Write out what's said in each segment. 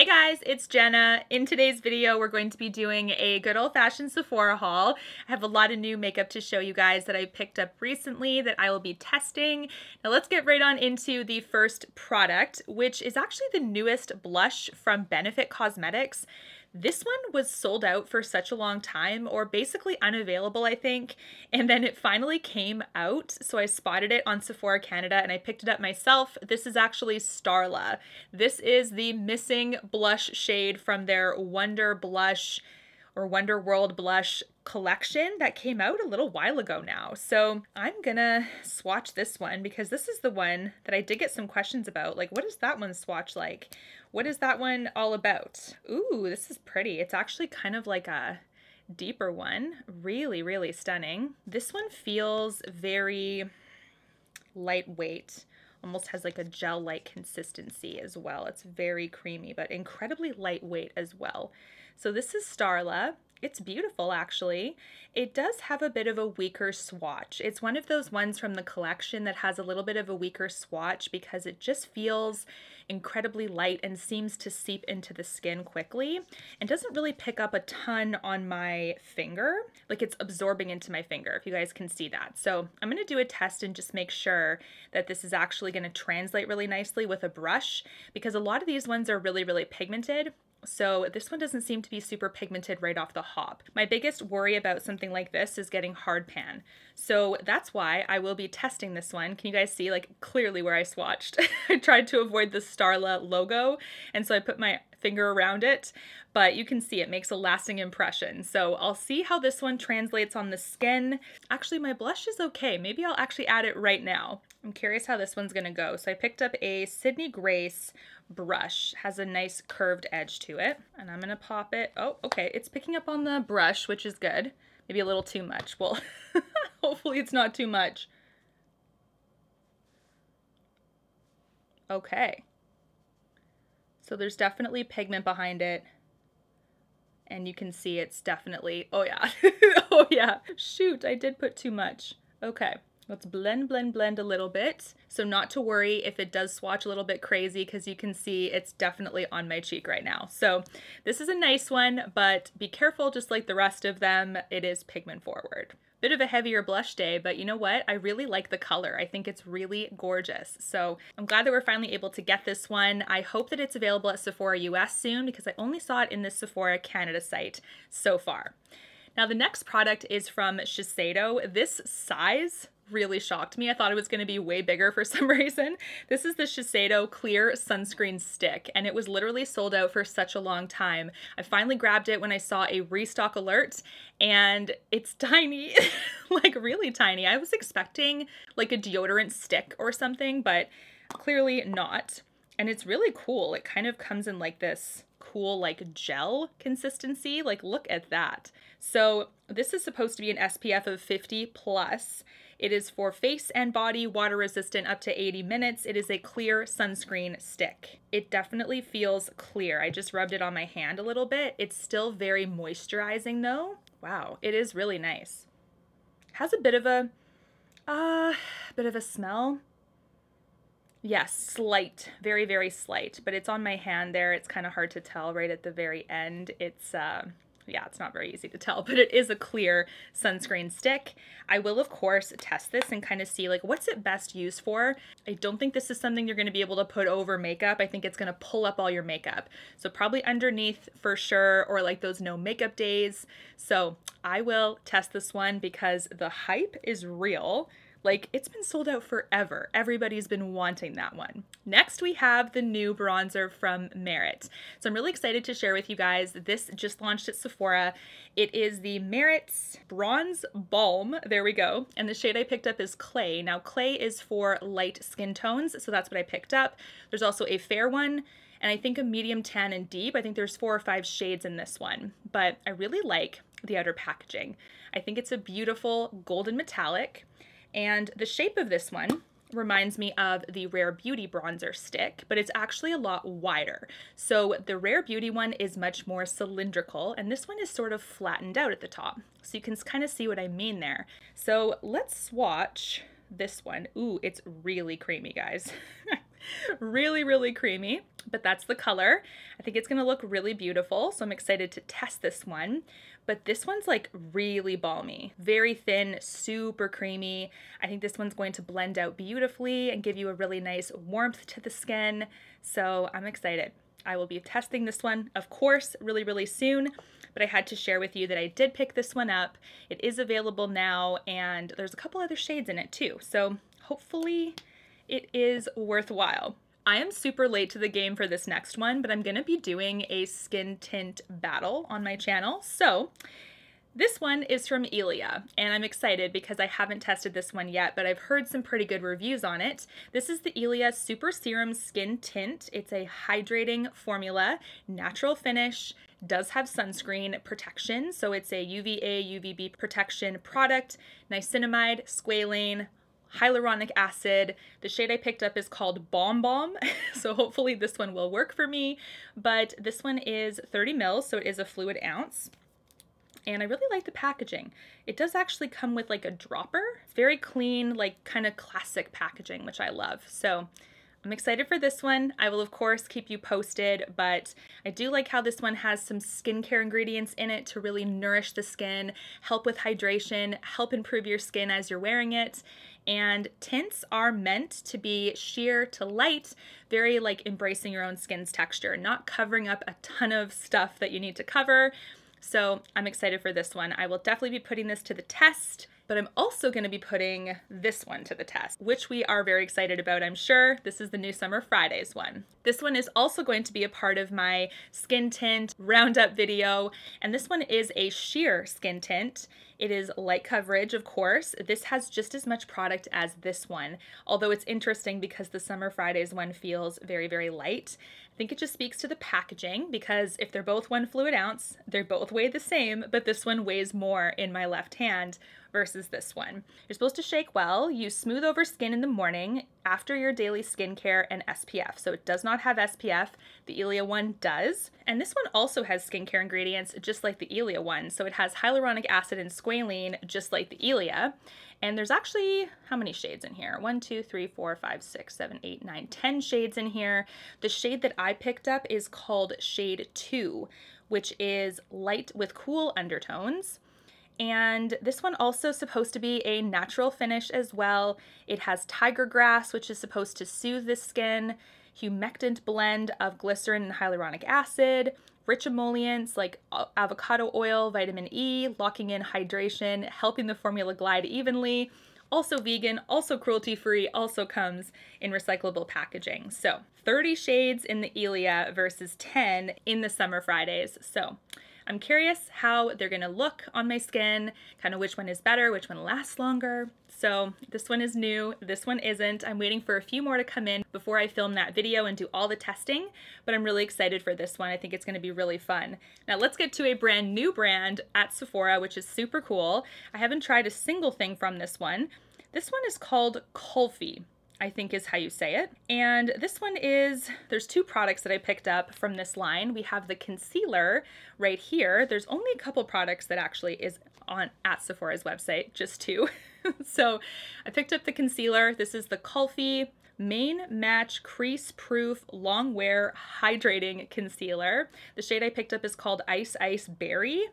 Hey guys, it's Jenna. In today's video, we're going to be doing a good old-fashioned Sephora haul. I have a lot of new makeup to show you guys that I picked up recently that I will be testing. Now let's get right on into the first product, which is actually the newest blush from Benefit Cosmetics. This one was sold out for such a long time, or basically unavailable, I think, and then it finally came out, so I spotted it on Sephora Canada and I picked it up myself. This is actually Starlaa. This is the missing blush shade from their Wonder Blush or Wonder World Blush collection that came out a little while ago now. So I'm gonna swatch this one because this is the one that I did get some questions about. Like, what does that one swatch like? What is that one all about? Ooh, this is pretty. It's actually kind of like a deeper one. Really, really stunning. This one feels very lightweight. Almost has like a gel-like consistency as well. It's very creamy, but incredibly lightweight as well. So this is Starlaa. It's beautiful, actually. It does have a bit of a weaker swatch. It's one of those ones from the collection that has a little bit of a weaker swatch because it just feels incredibly light and seems to seep into the skin quickly and doesn't really pick up a ton on my finger. Like, it's absorbing into my finger, if you guys can see that. So I'm going to do a test and just make sure that this is actually going to translate really nicely with a brush, because a lot of these ones are really, really pigmented. So this one doesn't seem to be super pigmented right off the hop. My biggest worry about something like this is getting hard pan. So that's why I will be testing this one. Can you guys see, like, clearly where I swatched? I tried to avoid the Starlaa logo, and so I put my finger around it, but you can see it makes a lasting impression. So I'll see how this one translates on the skin. Actually, my blush is okay. Maybe I'll actually add it right now. I'm curious how this one's gonna go. So I picked up a Sydney Grace brush, has a nice curved edge to it, and I'm gonna pop it. Oh, okay, it's picking up on the brush, which is good. Maybe a little too much. Well, hopefully it's not too much. Okay. So there's definitely pigment behind it, and you can see it's definitely, oh yeah, oh yeah. Shoot, I did put too much. Okay. Let's blend, blend, blend a little bit. So not to worry if it does swatch a little bit crazy, because you can see it's definitely on my cheek right now. So this is a nice one, but be careful, just like the rest of them, it is pigment forward. Bit of a heavier blush day, but you know what? I really like the color. I think it's really gorgeous. So I'm glad that we're finally able to get this one. I hope that it's available at Sephora US soon, because I only saw it in the Sephora Canada site so far. Now the next product is from Shiseido. This size really shocked me. I thought it was going to be way bigger for some reason. This is the Shiseido Clear Sunscreen Stick, and it was literally sold out for such a long time. I finally grabbed it when I saw a restock alert, and it's tiny, like really tiny. I was expecting like a deodorant stick or something, but clearly not. And it's really cool. It kind of comes in like this cool like gel consistency. Like, look at that. So this is supposed to be an SPF of 50 plus. It is for face and body, water resistant up to 80 minutes. It is a clear sunscreen stick. It definitely feels clear. I just rubbed it on my hand a little bit. It's still very moisturizing though. Wow, it is really nice. Has a bit of a smell. Yes, slight, very, very slight, but it's on my hand there. It's kind of hard to tell right at the very end. It's, yeah, it's not very easy to tell, but it is a clear sunscreen stick. I will, of course, test this and kind of see, like, what's it best used for? I don't think this is something you're going to be able to put over makeup. I think it's going to pull up all your makeup. So probably underneath for sure, or like those no makeup days. So I will test this one because the hype is real. Like, it's been sold out forever. Everybody's been wanting that one. Next, we have the new bronzer from Merit. So I'm really excited to share with you guys. This just launched at Sephora. It is the Merit's Bronze Balm. There we go. And the shade I picked up is Clay. Now, Clay is for light skin tones, so that's what I picked up. There's also a fair one, and I think a medium tan and deep. I think there's 4 or 5 shades in this one, but I really like the outer packaging. I think it's a beautiful golden metallic. And the shape of this one reminds me of the Rare Beauty bronzer stick, but it's actually a lot wider. So the Rare Beauty one is much more cylindrical, and this one is sort of flattened out at the top. So you can kind of see what I mean there. So let's swatch this one. Ooh, it's really creamy, guys. Really, really creamy, but that's the color. I think it's gonna look really beautiful, so I'm excited to test this one. But this one's like really balmy, very thin, super creamy. I think this one's going to blend out beautifully and give you a really nice warmth to the skin. So I'm excited. I will be testing this one, of course, really, really soon, but I had to share with you that I did pick this one up. It is available now, and there's a couple other shades in it too. So hopefully it is worthwhile. I am super late to the game for this next one, but I'm gonna be doing a skin tint battle on my channel. So this one is from Ilia, and I'm excited because I haven't tested this one yet, but I've heard some pretty good reviews on it. This is the Ilia Super Serum Skin Tint. It's a hydrating formula, natural finish, does have sunscreen protection, so it's a UVA, UVB protection product, niacinamide, squalane, hyaluronic acid. The shade I picked up is called Balm, so hopefully this one will work for me, but this one is 30 mils, so it is a fluid ounce. And I really like the packaging. It does actually come with like a dropper. It's very clean, like kind of classic packaging, which I love. So I'm excited for this one. I will of course keep you posted, but I do like how this one has some skincare ingredients in it to really nourish the skin, help with hydration, help improve your skin as you're wearing it. And tints are meant to be sheer to light, very like embracing your own skin's texture, not covering up a ton of stuff that you need to cover. So I'm excited for this one. I will definitely be putting this to the test, but I'm also going to be putting this one to the test, which we are very excited about, I'm sure. This is the new Summer Fridays one. This one is also going to be a part of my skin tint roundup video, and this one is a sheer skin tint. It is light coverage, of course. This has just as much product as this one, although it's interesting because the Summer Fridays one feels very, very light. I think it just speaks to the packaging because if they're both 1 fluid ounce, they're both weigh the same, but this one weighs more in my left hand versus this one. You're supposed to shake well, use smooth over skin in the morning after your daily skincare and SPF. So it does not have SPF, the Ilia one does. And this one also has skincare ingredients just like the Ilia one. So it has hyaluronic acid and squalene just like the Ilia. And there's actually, how many shades in here? 1, 2, 3, 4, 5, 6, 7, 8, 9, 10 shades in here. The shade that I picked up is called shade 2, which is light with cool undertones. And this one also is supposed to be a natural finish as well. It has tiger grass, which is supposed to soothe the skin, humectant blend of glycerin and hyaluronic acid, rich emollients like avocado oil, vitamin E, locking in hydration, helping the formula glide evenly. Also vegan, also cruelty-free, also comes in recyclable packaging. So 30 shades in the Ilia versus 10 in the Summer Fridays. So I'm curious how they're gonna look on my skin, kind of which one is better, which one lasts longer. So this one is new, this one isn't. I'm waiting for a few more to come in before I film that video and do all the testing, but I'm really excited for this one. I think it's gonna be really fun. Now let's get to a brand new brand at Sephora, which is super cool. I haven't tried a single thing from this one. This one is called Kulfi, I think is how you say it. And this one is, there's 2 products that I picked up from this line. We have the concealer right here. There's only a couple products that actually is on at Sephora's website, just 2. So I picked up the concealer. This is the Kulfi Main Match Crease-Proof Long Wear Hydrating Concealer. The shade I picked up is called Ice Ice Berry.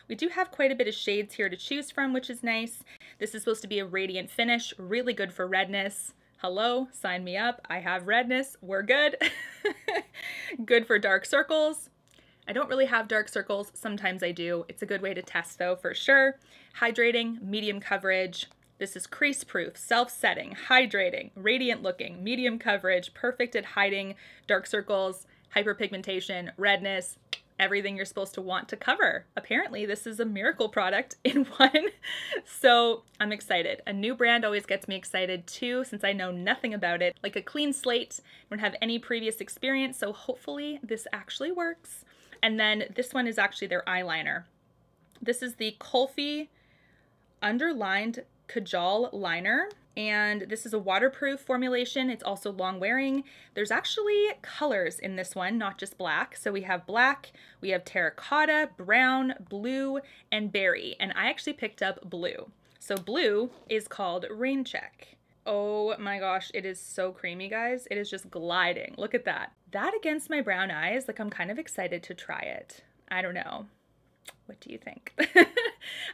We do have quite a bit of shades here to choose from, which is nice. This is supposed to be a radiant finish, really good for redness. Hello, sign me up. I have redness, we're good. Good for dark circles. I don't really have dark circles, sometimes I do. It's a good way to test though, for sure. Hydrating, medium coverage. This is crease-proof, self-setting, hydrating, radiant looking, medium coverage, perfect at hiding dark circles, hyperpigmentation, redness, everything you're supposed to want to cover. Apparently, this is a miracle product in one. So I'm excited. A new brand always gets me excited too, since I know nothing about it. Like a clean slate, don't have any previous experience, so hopefully this actually works. And then this one is actually their eyeliner. This is the Kulfi Underlined Kajal liner. And this is a waterproof formulation. It's also long wearing. There's actually colors in this one, not just black. So we have black, we have terracotta, brown, blue, and berry. And I actually picked up blue. So blue is called Raincheck. Oh my gosh, it is so creamy, guys. It is just gliding. Look at that. That against my brown eyes, like I'm kind of excited to try it. I don't know. What do you think?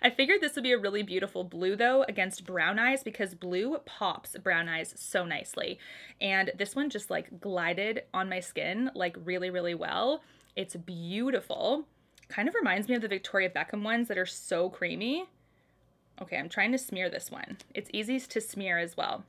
I figured this would be a really beautiful blue though against brown eyes because blue pops brown eyes so nicely. And this one just like glided on my skin like really, really well. It's beautiful. Kind of reminds me of the Victoria Beckham ones that are so creamy. Okay, I'm trying to smear this one. It's easy to smear as well.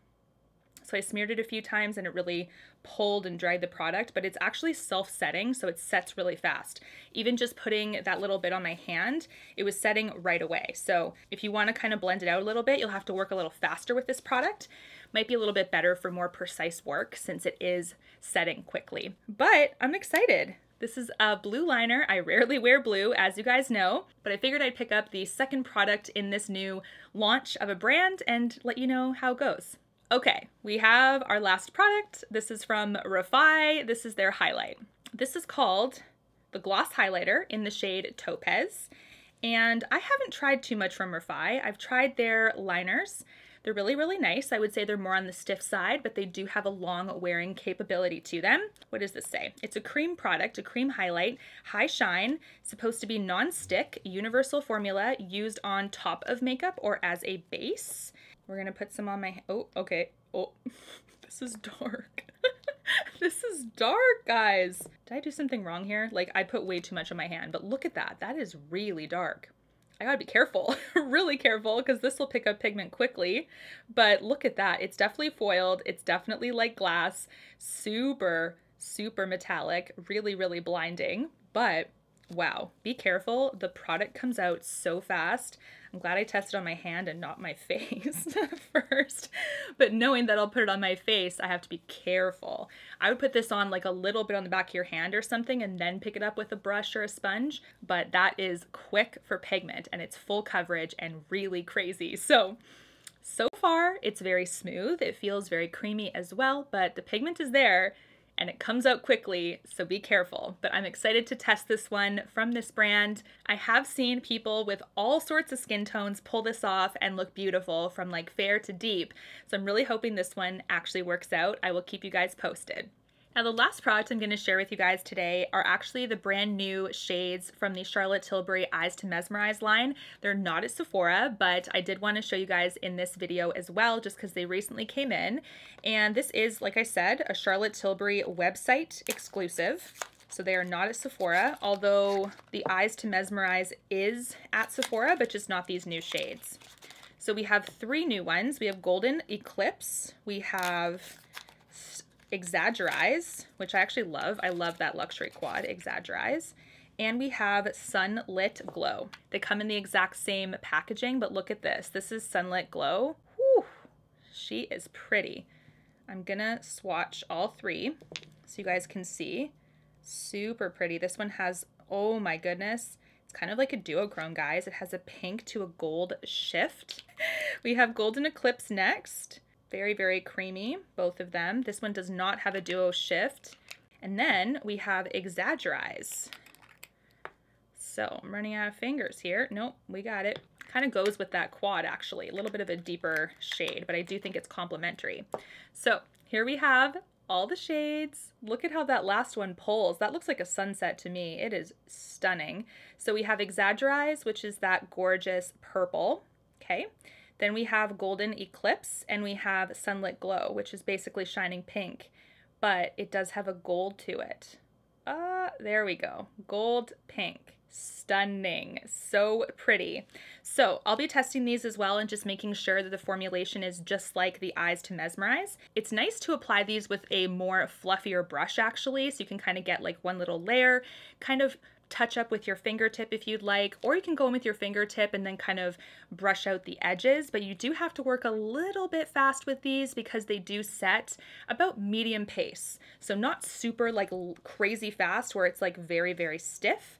So I smeared it a few times and it really pulled and dried the product, but it's actually self-setting, so it sets really fast. Even just putting that little bit on my hand, it was setting right away. So if you want to kind of blend it out a little bit, you'll have to work a little faster with this product. Might be a little bit better for more precise work since it is setting quickly. But I'm excited. This is a blue liner. I rarely wear blue, as you guys know, but I figured I'd pick up the second product in this new launch of a brand and let you know how it goes. Okay, we have our last product. This is from Refy. This is their highlight. This is called the Gloss Highlighter in the shade Topaz. And I haven't tried too much from Refy. I've tried their liners. They're really, really nice. I would say they're more on the stiff side, but they do have a long wearing capability to them. What does this say? It's a cream product, a cream highlight, high shine, supposed to be non-stick, universal formula, used on top of makeup or as a base. We're gonna put some on my, oh, okay. Oh, this is dark. This is dark, guys. Did I do something wrong here? Like I put way too much on my hand, but look at that. That is really dark. I gotta be careful, really careful, because this will pick up pigment quickly. But look at that. It's definitely foiled. It's definitely like glass. Super, super metallic. Really, really blinding. But wow, be careful. The product comes out so fast. I'm glad I tested on my hand and not my face first. But knowing that I'll put it on my face, I have to be careful. I would put this on like a little bit on the back of your hand or something and then pick it up with a brush or a sponge. But that is quick for pigment and it's full coverage and really crazy. So far it's very smooth. It feels very creamy as well, but the pigment is there and it comes out quickly, so be careful. But I'm excited to test this one from this brand. I have seen people with all sorts of skin tones pull this off and look beautiful from like fair to deep. So I'm really hoping this one actually works out. I will keep you guys posted. Now the last product I'm going to share with you guys today are actually the brand new shades from the Charlotte Tilbury Eyes to Mesmerize line. They're not at Sephora, but I did want to show you guys in this video as well, just because they recently came in. And this is, like I said, a Charlotte Tilbury website exclusive. So they are not at Sephora, although the Eyes to Mesmerize is at Sephora, but just not these new shades. So we have three new ones. We have Golden Eclipse. We have Exaggereyes, which I actually love. I love that luxury quad, Exaggereyes. And we have Sunlit Glow. They come in the exact same packaging, but look at this. This is Sunlit Glow. Whew, she is pretty. I'm gonna swatch all three so you guys can see. Super pretty. This one has, oh my goodness, it's kind of like a duochrome, guys. It has a pink to a gold shift. We have Golden Eclipse next. Very, very creamy, both of them. This one does not have a duo shift. And then we have Exaggereyes. So I'm running out of fingers here. Nope, we got it. Kind of goes with that quad, actually. A little bit of a deeper shade, but I do think it's complementary. So here we have all the shades. Look at how that last one pulls. That looks like a sunset to me. It is stunning. So we have Exaggereyes, which is that gorgeous purple. Okay. Then we have Golden Eclipse and we have Sunlit Glow, which is basically shining pink, but it does have a gold to it. There we go. Gold pink. Stunning. So pretty. So I'll be testing these as well and just making sure that the formulation is just like the Eyes to Mesmerize. It's nice to apply these with a more fluffier brush actually, so you can kind of get like one little layer, kind of touch up with your fingertip if you'd like, or you can go in with your fingertip and then kind of brush out the edges, but you do have to work a little bit fast with these because they do set about medium pace. So not super like crazy fast where it's like very, very stiff,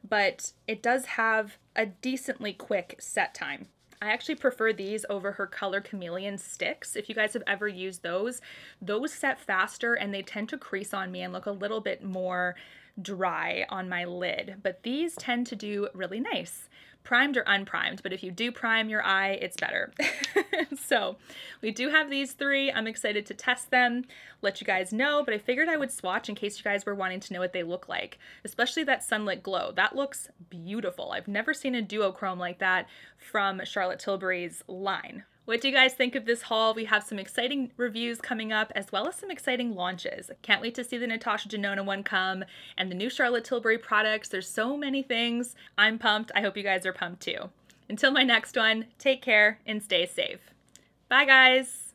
but it does have a decently quick set time. I actually prefer these over her Color Chameleon sticks. If you guys have ever used those set faster and they tend to crease on me and look a little bit more dry on my lid, but these tend to do really nice. Primed or unprimed, but if you do prime your eye, it's better. So we do have these three. I'm excited to test them, let you guys know, but I figured I would swatch in case you guys were wanting to know what they look like, especially that Sunlit Glow. That looks beautiful. I've never seen a duochrome like that from Charlotte Tilbury's line. What do you guys think of this haul? We have some exciting reviews coming up as well as some exciting launches. Can't wait to see the Natasha Denona one come and the new Charlotte Tilbury products. There's so many things. I'm pumped. I hope you guys are pumped too. Until my next one, take care and stay safe. Bye guys.